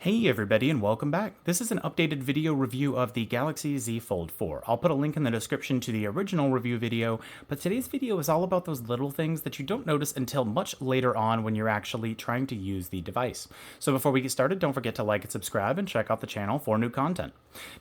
Hey everybody and welcome back. This is an updated video review of the Galaxy Z Fold 4. I'll put a link in the description to the original review video, but today's video is all about those little things that you don't notice until much later on when you're actually trying to use the device. So before we get started, don't forget to like and subscribe and check out the channel for new content.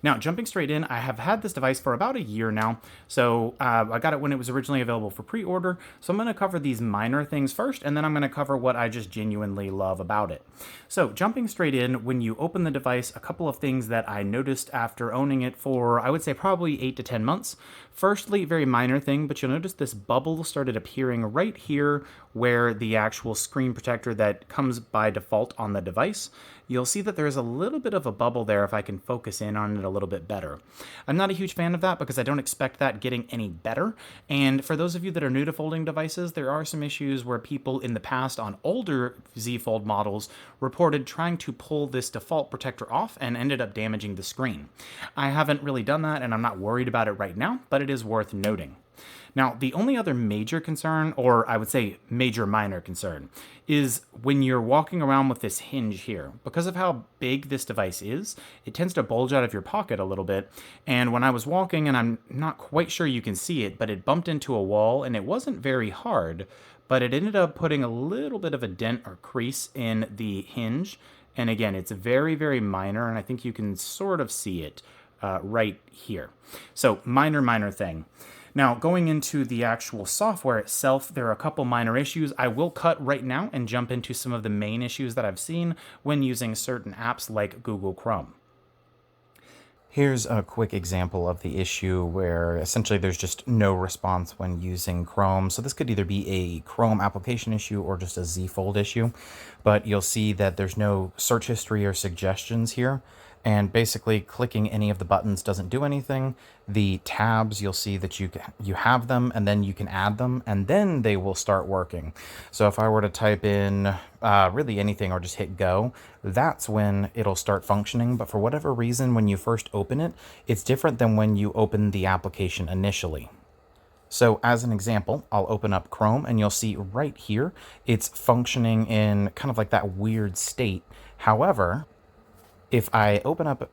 Now, jumping straight in, I have had this device for about a year now, so I got it when it was originally available for pre-order, so I'm going to cover these minor things first, and then I'm going to cover what I just genuinely love about it. So jumping straight in, when you open the device, a couple of things that I noticed after owning it for, I would say probably 8 to 10 months. Firstly, very minor thing, but you'll notice this bubble started appearing right here where the actual screen protector that comes by default on the device. You'll see that there's a little bit of a bubble there if I can focus in on it a little bit better. I'm not a huge fan of that because I don't expect that getting any better. And for those of you that are new to folding devices, there are some issues where people in the past on older Z Fold models reported trying to pull this default protector off and ended up damaging the screen. I haven't really done that and I'm not worried about it right now, but it is worth noting. Now, the only other major concern, or I would say major minor concern, is when you're walking around with this hinge here. Because of how big this device is, it tends to bulge out of your pocket a little bit. And when I was walking, and I'm not quite sure you can see it, but it bumped into a wall and it wasn't very hard, but it ended up putting a little bit of a dent or crease in the hinge. And again, it's very, very minor, and I think you can sort of see it right here. So minor thing. Now, going into the actual software itself, there are a couple minor issues. I will cut right now and jump into some of the main issues that I've seen when using certain apps like Google Chrome. Here's a quick example of the issue where essentially there's just no response when using Chrome. So this could either be a Chrome application issue or just a Z Fold issue, but you'll see that there's no search history or suggestions here. And basically clicking any of the buttons doesn't do anything. The tabs, you'll see that you have them and then you can add them and then they will start working. So if I were to type in really anything or just hit go, that's when it'll start functioning. But for whatever reason, when you first open it, it's different than when you open the application initially. So as an example, I'll open up Chrome and you'll see right here, it's functioning in kind of like that weird state. However, if I open up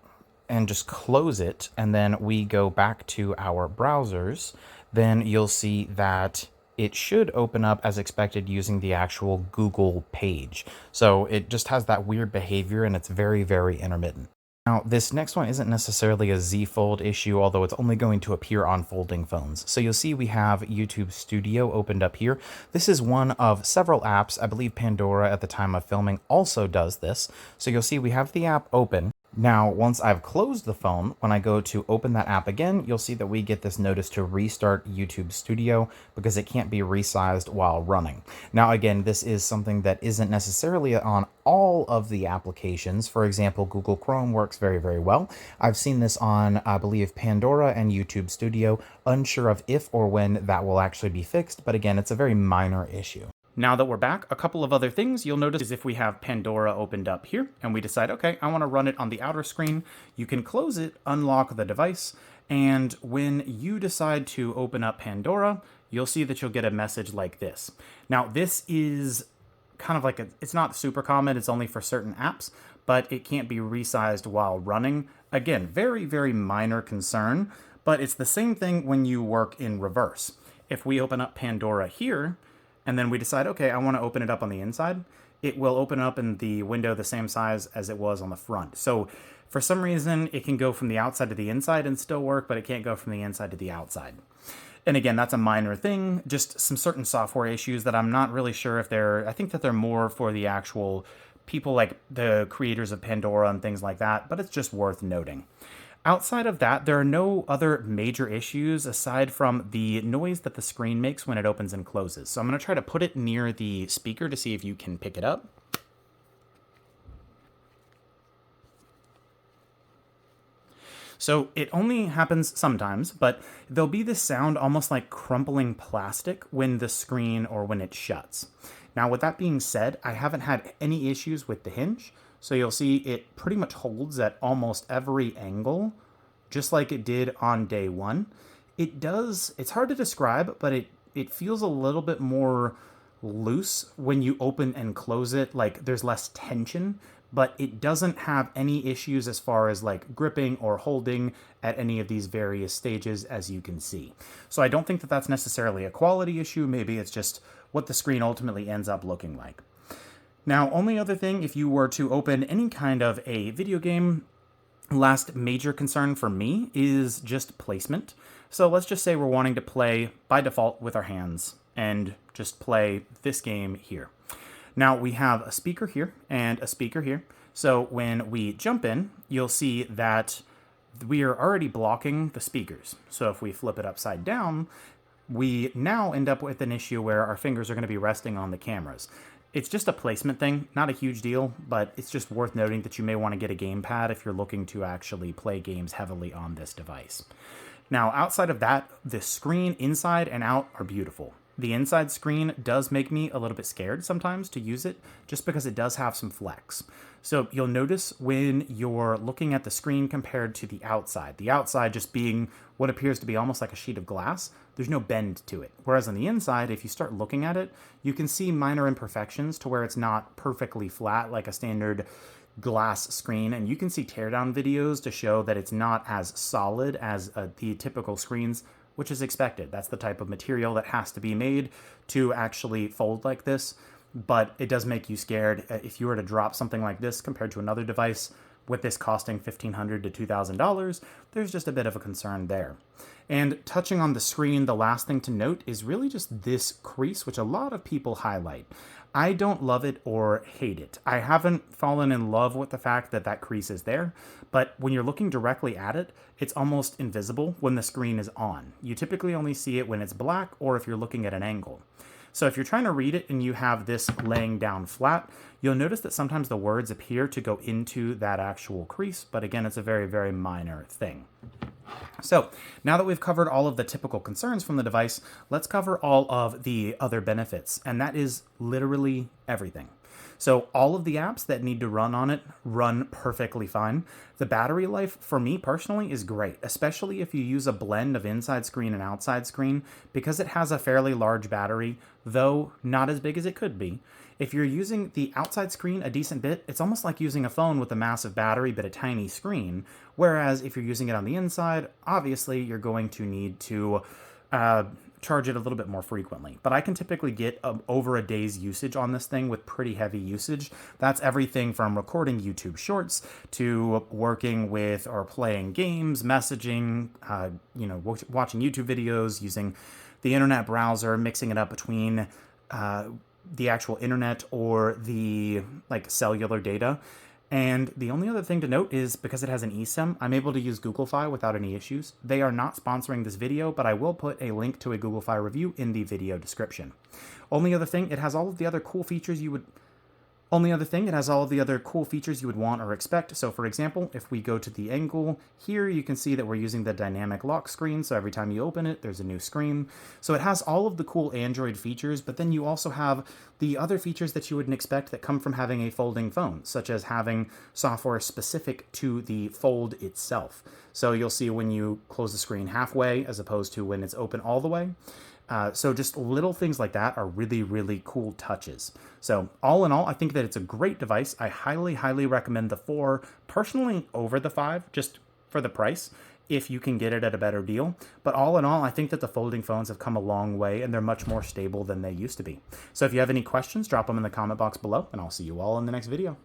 and just close it, and then we go back to our browsers, then you'll see that it should open up as expected using the actual Google page. So it just has that weird behavior and it's very, very intermittent. Now, this next one isn't necessarily a Z Fold issue, although it's only going to appear on folding phones. So you'll see we have YouTube Studio opened up here. This is one of several apps. I believe Pandora at the time of filming also does this. So you'll see we have the app open. Now, once I've closed the phone, when I go to open that app again, you'll see that we get this notice to restart YouTube Studio because it can't be resized while running. Now, again, this is something that isn't necessarily on all of the applications. For example, Google Chrome works very, very well. I've seen this on, I believe, Pandora and YouTube Studio. Unsure of if or when that will actually be fixed, but again, it's a very minor issue. Now that we're back, a couple of other things you'll notice is if we have Pandora opened up here and we decide, okay, I want to run it on the outer screen, you can close it, unlock the device, and when you decide to open up Pandora, you'll see that you'll get a message like this. Now, this is kind of like it's not super common, it's only for certain apps, but it can't be resized while running. Again, very, very minor concern, but it's the same thing when you work in reverse. If we open up Pandora here, and then we decide, okay, I want to open it up on the inside, it will open up in the window the same size as it was on the front. So for some reason, it can go from the outside to the inside and still work, but it can't go from the inside to the outside. And again, that's a minor thing, just some certain software issues that I'm not really sure if I think that they're more for the actual people like the creators of Pandora and things like that, but it's just worth noting. Outside of that, there are no other major issues aside from the noise that the screen makes when it opens and closes. So I'm going to try to put it near the speaker to see if you can pick it up. So it only happens sometimes, but there'll be this sound almost like crumpling plastic when the screen or when it shuts. Now, with that being said, I haven't had any issues with the hinge. So you'll see it pretty much holds at almost every angle, just like it did on day one. It's hard to describe, but it feels a little bit more loose when you open and close it, like there's less tension but it doesn't have any issues as far as like gripping or holding at any of these various stages, as you can see. So I don't think that that's necessarily a quality issue. Maybe it's just what the screen ultimately ends up looking like. Now, only other thing, if you were to open any kind of a video game, last major concern for me is just placement. So let's just say we're wanting to play by default with our hands and just play this game here. Now we have a speaker here and a speaker here. So when we jump in, you'll see that we are already blocking the speakers. So if we flip it upside down, we now end up with an issue where our fingers are going to be resting on the cameras. It's just a placement thing, not a huge deal, but it's just worth noting that you may want to get a gamepad if you're looking to actually play games heavily on this device. Now, outside of that, the screen inside and out are beautiful. The inside screen does make me a little bit scared sometimes to use it, just because it does have some flex. So you'll notice when you're looking at the screen compared to the outside just being what appears to be almost like a sheet of glass, there's no bend to it. Whereas on the inside, if you start looking at it, you can see minor imperfections to where it's not perfectly flat like a standard glass screen, and you can see teardown videos to show that it's not as solid as the typical screens, which is expected. That's the type of material that has to be made to actually fold like this, but it does make you scared. If you were to drop something like this compared to another device, with this costing $1,500 to $2,000, there's just a bit of a concern there. And touching on the screen, the last thing to note is really just this crease, which a lot of people highlight. I don't love it or hate it. I haven't fallen in love with the fact that that crease is there, but when you're looking directly at it, it's almost invisible when the screen is on. You typically only see it when it's black or if you're looking at an angle. So if you're trying to read it and you have this laying down flat, you'll notice that sometimes the words appear to go into that actual crease, but again, it's a very, very minor thing. So now that we've covered all of the typical concerns from the device, let's cover all of the other benefits, and that is literally everything. So all of the apps that need to run on it run perfectly fine. The battery life for me personally is great, especially if you use a blend of inside screen and outside screen, because it has a fairly large battery, though not as big as it could be. If you're using the outside screen a decent bit, it's almost like using a phone with a massive battery but a tiny screen, whereas if you're using it on the inside, obviously you're going to need to charge it a little bit more frequently. But I can typically get over a day's usage on this thing with pretty heavy usage. That's everything from recording YouTube shorts to working with or playing games, messaging, watching YouTube videos, using the internet browser, mixing it up between the actual internet or the cellular data. And the only other thing to note is because it has an eSIM, I'm able to use Google Fi without any issues. They are not sponsoring this video, but I will put a link to a Google Fi review in the video description. Only other thing, it has all of the other cool features you would want or expect. So for example, if we go to the angle here, you can see that we're using the dynamic lock screen. So every time you open it, there's a new screen. So it has all of the cool Android features, but then you also have the other features that you wouldn't expect that come from having a folding phone, such as having software specific to the fold itself. So you'll see when you close the screen halfway as opposed to when it's open all the way. So just little things like that are really, really cool touches. So all in all, I think that it's a great device. I highly, highly recommend the 4, personally over the 5, just for the price, if you can get it at a better deal. But all in all, I think that the folding phones have come a long way and they're much more stable than they used to be. So if you have any questions, drop them in the comment box below and I'll see you all in the next video.